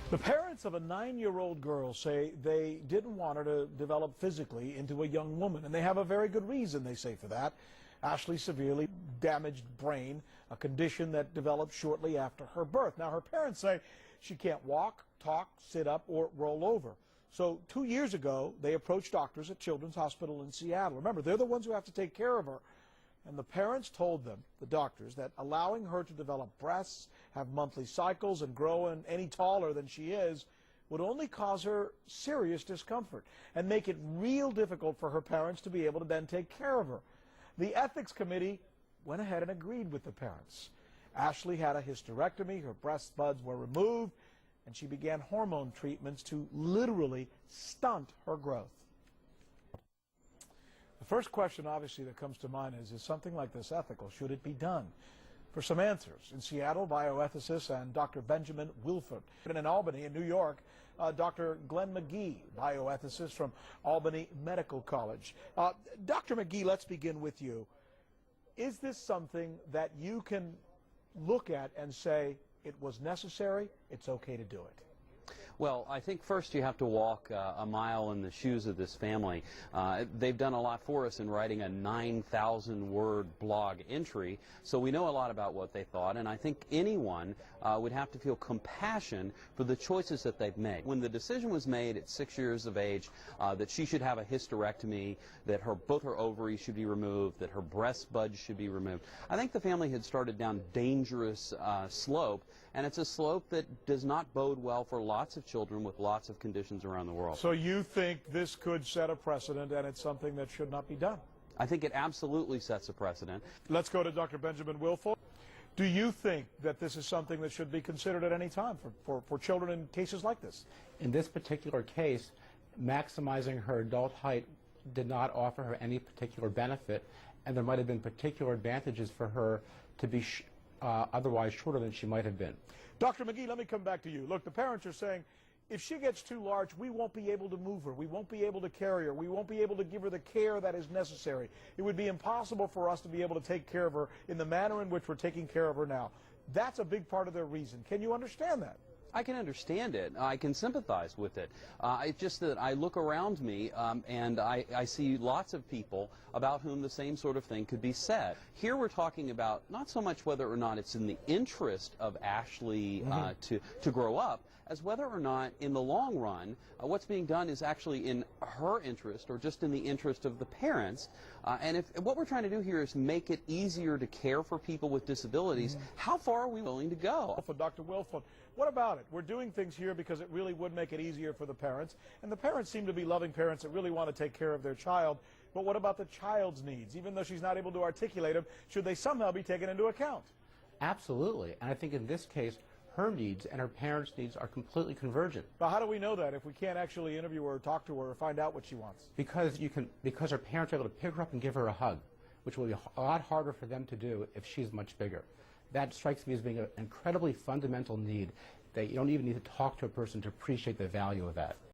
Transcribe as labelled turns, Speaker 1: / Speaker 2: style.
Speaker 1: The parents of a 9-year-old girl say they didn't want her to develop physically into a young woman, and they have a very good reason, they say, for that. Ashley's severely damaged brain, a condition that developed shortly after her birth. Now, her parents say she can't walk, talk, sit up, or roll over. So 2 years ago, they approached doctors at Children's Hospital in Seattle. Remember, they're the ones who have to take care of her. And the parents told them, the doctors, that allowing her to develop breasts, have monthly cycles, and grow any taller than she is would only cause her serious discomfort and make it real difficult for her parents to be able to then take care of her. The ethics committee went ahead and agreed with the parents. Ashley had a hysterectomy, her breast buds were removed, and she began hormone treatments to literally stunt her growth. The first question, obviously, that comes to mind is something like this ethical? Should it be done? For some answers, in Seattle, bioethicist and Dr. Benjamin Wilford. And in Albany, in New York, Dr. Glenn McGee, bioethicist from Albany Medical College. Dr. McGee, let's begin with you. Is this something that you can look at and say, it was necessary, it's okay to do it?
Speaker 2: Well, I think first you have to walk a mile in the shoes of this family. They've done a lot for us in writing a 9,000-word blog entry, so we know a lot about what they thought, and I think anyone would have to feel compassion for the choices that they've made. When the decision was made at 6 years of age that she should have a hysterectomy, that both her ovaries should be removed, that her breast buds should be removed, I think the family had started down dangerous slope, and it's a slope that does not bode well for lots of children with lots of conditions around the world.
Speaker 1: So you think this could set a precedent and it's something that should not be done?
Speaker 2: I think it absolutely sets a precedent.
Speaker 1: Let's go to Dr. Benjamin Wilford. Do you think that this is something that should be considered at any time for children in cases like this?
Speaker 3: In this particular case, maximizing her adult height did not offer her any particular benefit, and there might have been particular advantages for her to be otherwise shorter than she might have been.
Speaker 1: Dr. McGee, let me come back to you. Look, the parents are saying, if she gets too large, we won't be able to move her. We won't be able to carry her. We won't be able to give her the care that is necessary. It would be impossible for us to be able to take care of her in the manner in which we're taking care of her now. That's a big part of their reason. Can you understand that?
Speaker 2: I can understand it. I can sympathize with it. It's just that I look around me and I see lots of people about whom the same sort of thing could be said. Here we're talking about not so much whether or not it's in the interest of Ashley to grow up, as whether or not in the long run what's being done is actually in her interest or just in the interest of the parents. And if what we're trying to do here is make it easier to care for people with disabilities, how far are we willing to go?
Speaker 1: For Dr. Wilford, what about it? We're doing things here because it really would make it easier for the parents, and the parents seem to be loving parents that really want to take care of their child. But what about the child's needs? Even though she's not able to articulate them, should they somehow be taken into account?
Speaker 3: Absolutely, and I think in this case, her needs and her parents' needs are completely convergent.
Speaker 1: But how do we know that if we can't actually interview her or talk to her or find out what she wants?
Speaker 3: Because her parents are able to pick her up and give her a hug, which will be a lot harder for them to do if she's much bigger. That strikes me as being an incredibly fundamental need that you don't even need to talk to a person to appreciate the value of that.